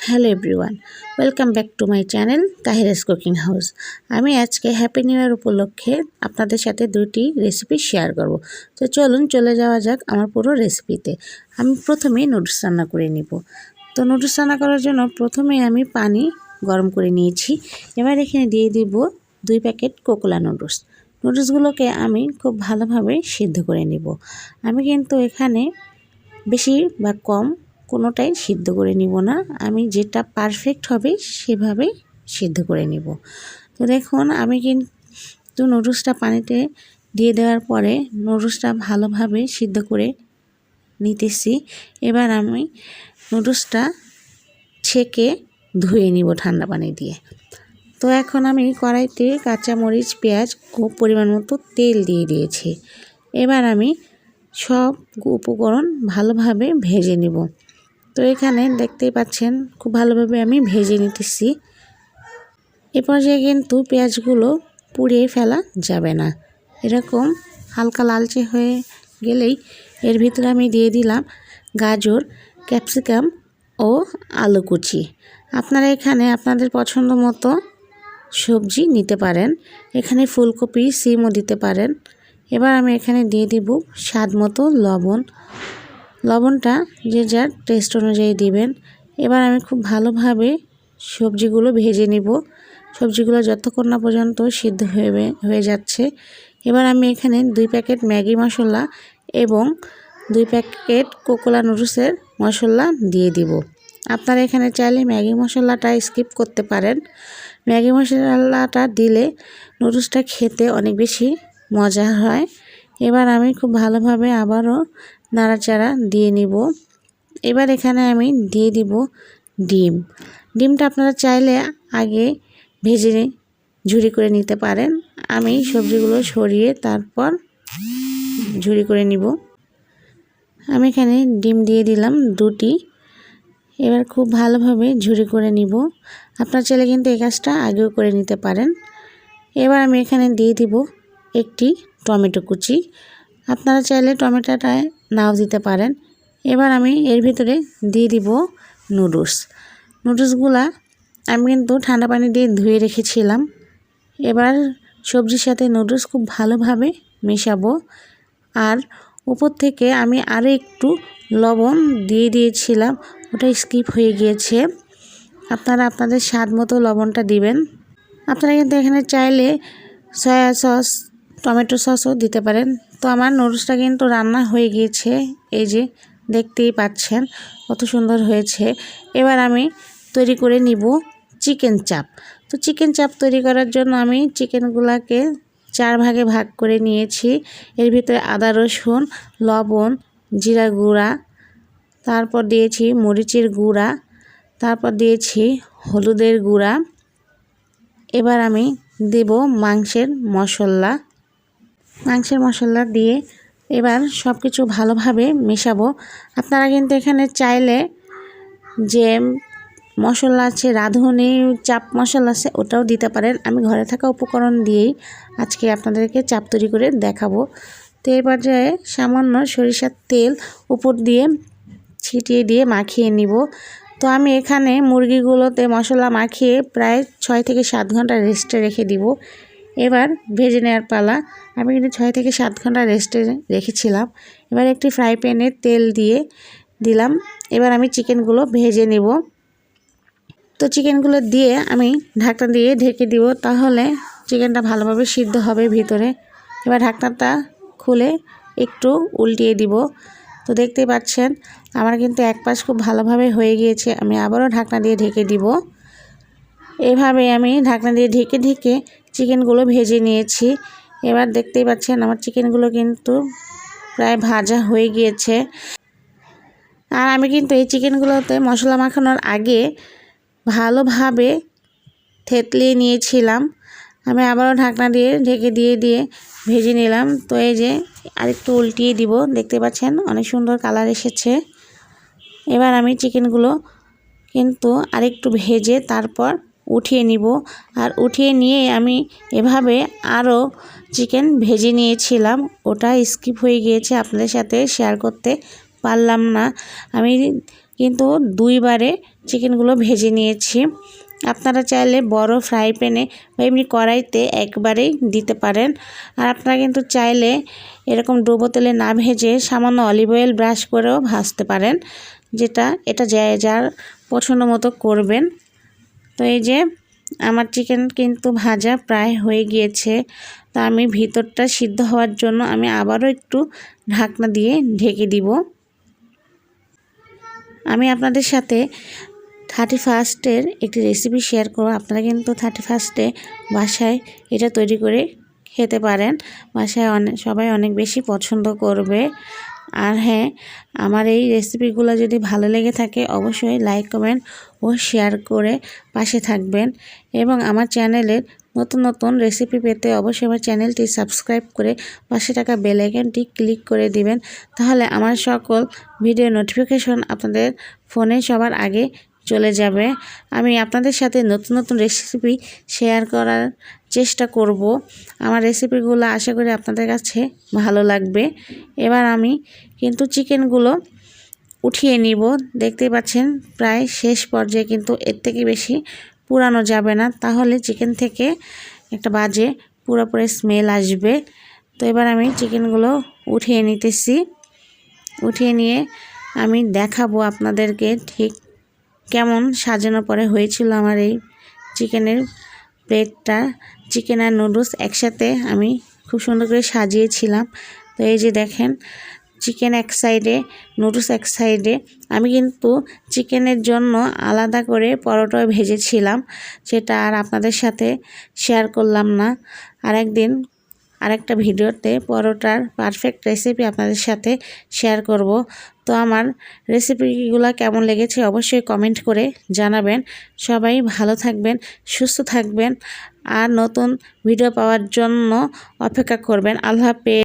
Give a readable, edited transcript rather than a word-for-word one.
Hello everyone, welcome back to my channel Tahira's cooking house. আমি আজকে happy new year উপলক্ষে আপনাদের সাথে দুটি রেসিপি শেয়ার করব। তো চলুন চলে যাওয়া যাক আমার পুরো রেসিপিতে। আমি প্রথমেই নুডলস রান্না করে নিব। তো নুডলস রান্না করার জন্য প্রথমে আমি পানি গরম করে নিয়েছি। এবার এখানে দিয়ে দিব 2 প্যাকেট কোকোলা নুডলস। নুডলসগুলোকে আমি খুব ভালোভাবে সিদ্ধ করে নিব। আমি কিন্তু এখানে বেশি বা কম কোনোটাই সিদ্ধ করে নিব না, আমি যেটা পারফেক্ট হবে সেভাবেই সিদ্ধ করে নিব। তো দেখুন আমি কিন্তু নুডলসটা পানিতে দিয়ে দেওয়ার পরে নুডলসটা ভালোভাবে সিদ্ধ করে নিতেছি। এবার আমি নুডলসটা ছেঁকে ধুয়ে নিব ঠান্ডা পানি দিয়ে। তো এখন আমি কড়াইতে কাঁচামরিচ, পেঁয়াজ ও পরিমাণ মতো তেল দিয়ে দিয়েছি। এবার আমি সব উপকরণ ভালোভাবে ভেজে নিব। তো এখানে দেখতেই পাচ্ছেন খুব ভালোভাবে আমি ভেজে নিতেছি। এ পর্যায়ে কিন্তু পেঁয়াজগুলো পুড়িয়ে ফেলা যাবে না, এরকম হালকা লালচে হয়ে গেলেই এর ভিতরে আমি দিয়ে দিলাম গাজর, ক্যাপসিকাম ও আলু কুচি। আপনারা এখানে আপনাদের পছন্দ মতো সবজি নিতে পারেন, এখানে ফুলকপি, সিমও দিতে পারেন। এবার আমি এখানে দিয়ে দিব স্বাদ মতো লবণ। লবণটা যে যার টেস্ট অনুযায়ী দিবেন। এবার আমি খুব ভালোভাবে সবজিগুলো ভেজে নিব। সবজিগুলো যতক্ষণ না পর্যন্ত সিদ্ধ হয়ে যাচ্ছে। এবার আমি এখানে 2 প্যাকেট ম্যাগি মশলা এবং 2 প্যাকেট কোকোলা নুডলসের মশলা দিয়ে দিব। আপনারা এখানে চাইলে ম্যাগি মশলাটা স্কিপ করতে পারেন। ম্যাগি মশলাটা দিলে নুডলসটা খেতে অনেক বেশি মজা হয়। এবার আমি খুব ভালোভাবে আবারও নাড়াচাড়া দিয়ে নিব। এবার এখানে আমি দিয়ে দিব ডিম। ডিমটা আপনারা চাইলে আগে ভেজে ঝুরি করে নিতে পারেন। আমি সবজিগুলো সরিয়ে তারপর ঝুরি করে নিব। আমি এখানে ডিম দিয়ে দিলাম 2টি। এবার খুব ভালোভাবে ঝুরি করে নিব। আপনারা চাইলে কিন্তু এই কাজটা আগেও করে নিতে পারেন। এবার আমি এখানে দিয়ে দিব একটি টমেটো কুচি। আপনারা চাইলে টমেটোটা নাও দিতে পারেন। এবার আমি এর ভিতরে দিয়ে দিব নুডলসগুলা আমি কিন্তু ঠান্ডা পানি দিয়ে ধুয়ে রেখেছিলাম। এবার সবজির সাথে নুডলস খুব ভালোভাবে মেশাবো। আর উপর থেকে আমি আরও একটু লবণ দিয়ে দিয়েছিলাম, ওটা স্কিপ হয়ে গিয়েছে। আপনারা আপনাদের স্বাদ মতো লবণটা দিবেন। আপনারা কিন্তু এখানে চাইলে সয়া সস, টমেটো সসও দিতে পারেন। তো আমার নুডলসটা কিন্তু রান্না হয়ে গিয়েছে, এই যে দেখতেই পাচ্ছেন কত সুন্দর হয়েছে। এবার আমি তৈরি করে নিব চিকেন চাপ। তো চিকেন চাপ তৈরি করার জন্য আমি চিকেনগুলোকে 4 ভাগে ভাগ করে নিয়েছি। এর ভিতরে আদা, রসুন, লবণ, জিরা গুঁড়া, তারপর দিয়েছি মরিচের গুঁড়া, তারপর দিয়েছি হলুদের গুঁড়া। এবার আমি দেব মাংসের মশলা দিয়ে এবার সব কিছু ভালোভাবে মেশাবো। আপনারা কিন্তু এখানে চাইলে যে মশলা আছে, রাঁধুনি চাপ মশলা আছে, ওটাও দিতে পারেন। আমি ঘরে থাকা উপকরণ দিয়েই আজকে আপনাদেরকে চাপ তৈরি করে দেখাবো। তো এই পর্যায়ে সামান্য সরিষার তেল উপর দিয়ে ছিটিয়ে দিয়ে মাখিয়ে নিব। তো আমি এখানে মুরগিগুলোতে মশলা মাখিয়ে প্রায় 6 থেকে 7 ঘন্টা রেস্টে রেখে দিব। এবার ভেজে নেওয়ার পালা। আমি কিন্তু 6 থেকে 7 ঘন্টা রেস্টে রেখেছিলাম। এবার একটি ফ্রাই প্যানে তেল দিয়ে দিলাম। এবার আমি চিকেনগুলো ভেজে নেব। তো চিকেনগুলো দিয়ে আমি ঢাকনা দিয়ে ঢেকে দিব, তাহলে চিকেনটা ভালোভাবে সিদ্ধ হবে ভিতরে। এবার ঢাকনাটা খুলে একটু উল্টিয়ে দিব। তো দেখতে পাচ্ছেন আমার কিন্তু এক পাশ খুব ভালোভাবে হয়ে গিয়েছে। আমি আবারও ঢাকনা দিয়ে ঢেকে দিব। এভাবে আমি ঢাকনা দিয়ে ঢেকে ঢেকে চিকেনগুলো ভেজে নিয়েছি। এবার দেখতেই পাচ্ছেন আমার চিকেনগুলো কিন্তু প্রায় ভাজা হয়ে গিয়েছে। আর আমি কিন্তু এই চিকেনগুলোতে মশলা মাখানোর আগে ভালোভাবে থেতলিয়ে নিয়েছিলাম। আমি আবারও ঢাকনা দিয়ে ঢেকে দিয়ে ভেজে নিলাম। তো এই যে আরেকটু উল্টিয়ে দিব, দেখতে পাচ্ছেন অনেক সুন্দর কালার এসেছে। এবার আমি চিকেনগুলো কিন্তু আরেকটু ভেজে তারপর উঠিয়ে নিব। আর উঠিয়ে নিয়ে আমি এভাবে আরও চিকেন ভেজে নিয়েছিলাম, ওটা স্কিপ হয়ে গিয়েছে, আপনাদের সাথে শেয়ার করতে পারলাম না। আমি কিন্তু দুইবারে চিকেনগুলো ভেজে নিয়েছি। আপনারা চাইলে বড় ফ্রাই প্যানে বা এমনি কড়াইতে একবারেই দিতে পারেন। আর আপনারা কিন্তু চাইলে এরকম ডুবো তেলে না ভেজে সামান্য অলিভ অয়েল ব্রাশ করেও ভাজতে পারেন, এটা যার পছন্দ মতো করবেন। তো এই যে আমার চিকেন কিন্তু ভাজা প্রায় হয়ে গিয়েছে। তো আমি ভিতরটা সিদ্ধ হওয়ার জন্য আমি আবারও একটু ঢাকনা দিয়ে ঢেকে দিব। আমি আপনাদের সাথে 31st একটি রেসিপি শেয়ার করব। আপনারা কিন্তু 31st বাসায় এটা তৈরি করে খেতে পারেন। বাসায় সবাই অনেক বেশি পছন্দ করবে। আর হ্যাঁ, আমার এই রেসিপিগুলো যদি ভালো লেগে থাকে অবশ্যই লাইক, কমেন্ট ও শেয়ার করে পাশে থাকবেন। এবং আমার চ্যানেলের নতুন নতুন রেসিপি পেতে অবশ্যই আমার চ্যানেলটি সাবস্ক্রাইব করে পাশে থাকা বেল আইকনটি ক্লিক করে দিবেন। তাহলে আমার সকল ভিডিও নোটিফিকেশন আপনাদের ফোনে সবার আগে চলে যাবে। আমি আপনাদের সাথে নতুন নতুন রেসিপি শেয়ার করার চেষ্টা করব। আমার রেসিপিগুলো আশা করি আপনাদের কাছে ভালো লাগবে। এবার আমি কিন্তু চিকেনগুলো উঠিয়ে নিব। দেখতেই পাচ্ছেন প্রায় শেষ পর্যায়ে, কিন্তু এর থেকে বেশি পুরানো যাবে না, তাহলে চিকেন থেকে একটা বাজে পুরোপুরি স্মেল আসবে। তো এবার আমি চিকেনগুলো উঠিয়ে নিতেছি। উঠিয়ে নিয়ে আমি দেখাবো আপনাদেরকে ঠিক কেমন সাজানো পরে হয়েছিল আমার এই চিকেনের প্লেটটা। চিকেন আর নুডলস একসাথে আমি খুব সুন্দর করে সাজিয়েছিলাম। তো এই যে দেখেন, চিকেন এক সাইডে, নুডলস এক সাইডে। আমি কিন্তু চিকেনের জন্য আলাদা করে পরোটা ভেজেছিলাম, সেটা আর আপনাদের সাথে শেয়ার করলাম না। আরেকটা ভিডিওতে পরোটার পারফেক্ট রেসিপি আপনাদের সাথে শেয়ার করব। তো আমার রেসিপিগুলো কেমন লেগেছে অবশ্যই কমেন্ট করে জানাবেন। সবাই ভালো থাকবেন, সুস্থ থাকবেন, আর নতুন ভিডিও পাওয়ার জন্য অপেক্ষা করবেন। আল্লাহ হাফেজ।